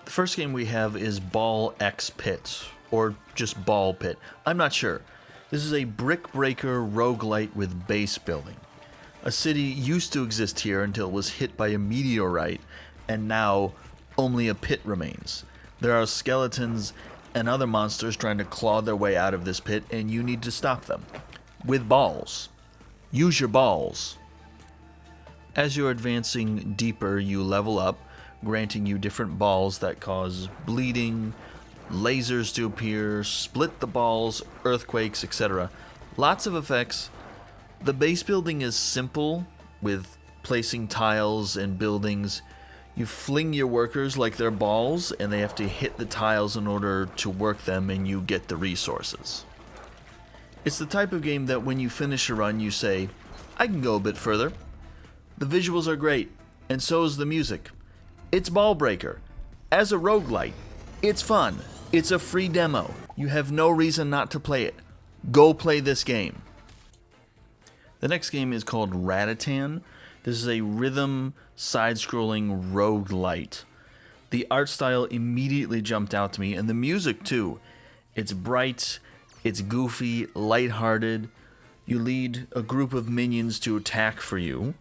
The first game we have is Ball X Pit, or just Ball Pit. I'm not sure. This is a brick breaker roguelite with base building. A city used to exist here until it was hit by a meteorite, and now only a pit remains. There are skeletons and other monsters trying to claw their way out of this pit, and you need to stop them. With balls. Use your balls. As you're advancing deeper, you level up, granting you different balls that cause bleeding, lasers to appear, split the balls, earthquakes, etc. Lots of effects. The base building is simple, with placing tiles and buildings. You fling your workers like they're balls, and they have to hit the tiles in order to work them, and you get the resources. It's the type of game that when you finish a run, you say, I can go a bit further. The visuals are great, and so is the music. It's Ball Breaker. As a roguelite, it's fun. It's a free demo. You have no reason not to play it. Go play this game. The next game is called Ratatan. This is a rhythm side-scrolling roguelite. The art style immediately jumped out to me, and the music too. It's bright, it's goofy, lighthearted. You lead a group of minions to attack for you.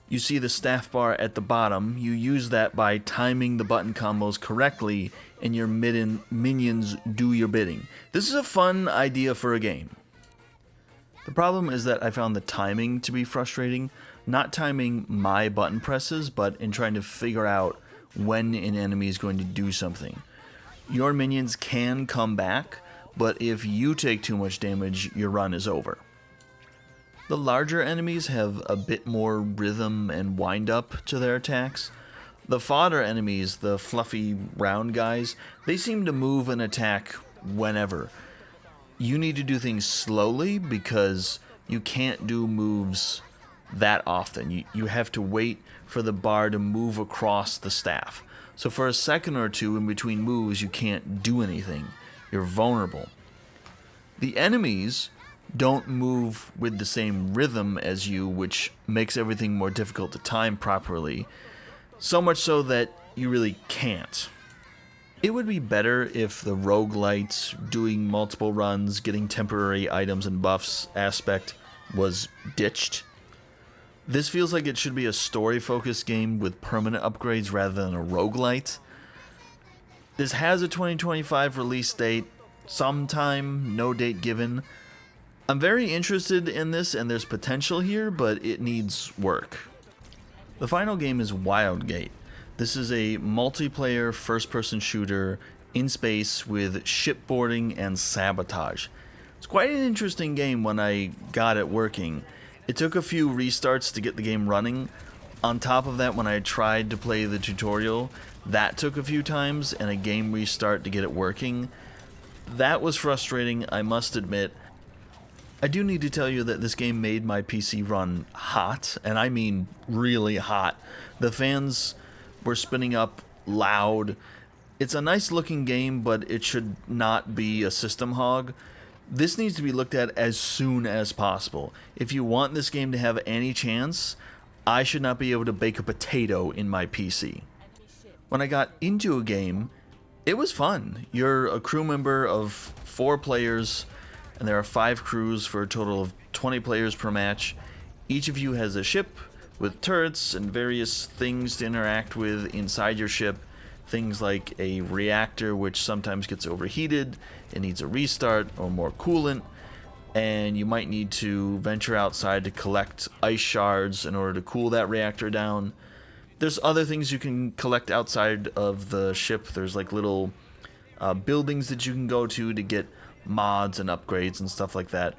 You see the staff bar at the bottom. You use that by timing the button combos correctly, and your minions do your bidding. This is a fun idea for a game. The problem is that I found the timing to be frustrating. Not timing my button presses, but in trying to figure out when an enemy is going to do something. Your minions can come back, but if you take too much damage, your run is over. The larger enemies have a bit more rhythm and wind-up to their attacks. The fodder enemies, the fluffy round guys, they seem to move and attack whenever. You need to do things slowly because you can't do moves that often. You have to wait for the bar to move across the staff. So for a second or two in between moves, you can't do anything. You're vulnerable. The enemies don't move with the same rhythm as you, which makes everything more difficult to time properly. So much so that you really can't. It would be better if the roguelites, doing multiple runs, getting temporary items and buffs aspect was ditched. This feels like it should be a story-focused game with permanent upgrades rather than a roguelite. This has a 2025 release date, sometime, no date given. I'm very interested in this and there's potential here, but it needs work. The final game is Wildgate. This is a multiplayer first-person shooter in space with shipboarding and sabotage. It's quite an interesting game when I got it working. It took a few restarts to get the game running. On top of that, when I tried to play the tutorial, that took a few times and a game restart to get it working. That was frustrating, I must admit. I do need to tell you that this game made my PC run hot, and I mean really hot. The fans were spinning up loud. It's a nice looking game, but it should not be a system hog. This needs to be looked at as soon as possible. If you want this game to have any chance, I should not be able to bake a potato in my PC. When I got into a game, it was fun. You're a crew member of 4 players, and there are 5 crews for a total of 20 players per match. Each of you has a ship with turrets and various things to interact with inside your ship. Things like a reactor which sometimes gets overheated, it needs a restart or more coolant, and you might need to venture outside to collect ice shards in order to cool that reactor down. There's other things you can collect outside of the ship. There's like little buildings that you can go to get mods and upgrades and stuff like that.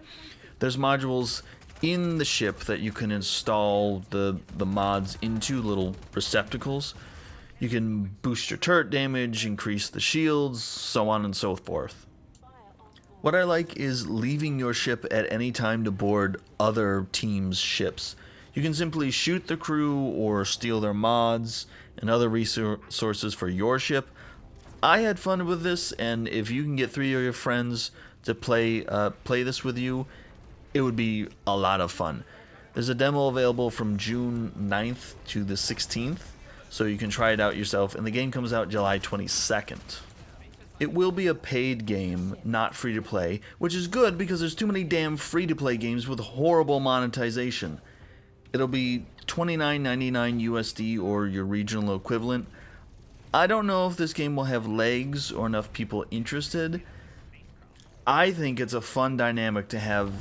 There's modules in the ship that you can install the mods into little receptacles. You can boost your turret damage, increase the shields, so on and so forth. What I like is leaving your ship at any time to board other teams' ships. You can simply shoot the crew or steal their mods and other resources for your ship. I had fun with this, and if you can get 3 of your friends to play this with you, it would be a lot of fun. There's a demo available from June 9th to the 16th. so you can try it out yourself, and the game comes out July 22nd. It will be a paid game, not free to play, which is good because there's too many damn free to play games with horrible monetization. It'll be $29.99 USD or your regional equivalent. I don't know if this game will have legs or enough people interested. I think it's a fun dynamic to have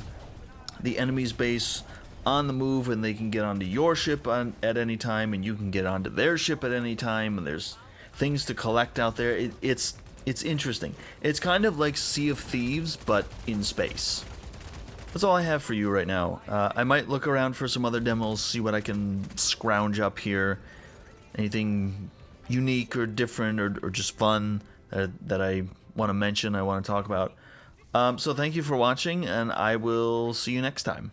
the enemy's base on the move and they can get onto your ship at any time, and you can get onto their ship at any time, and there's things to collect out there. It's interesting. It's kind of like Sea of Thieves, but in space. That's all I have for you right now. I might look around for some other demos, see what I can scrounge up here. Anything unique or different or just fun that I want to mention, I want to talk about. So thank you for watching, and I will see you next time.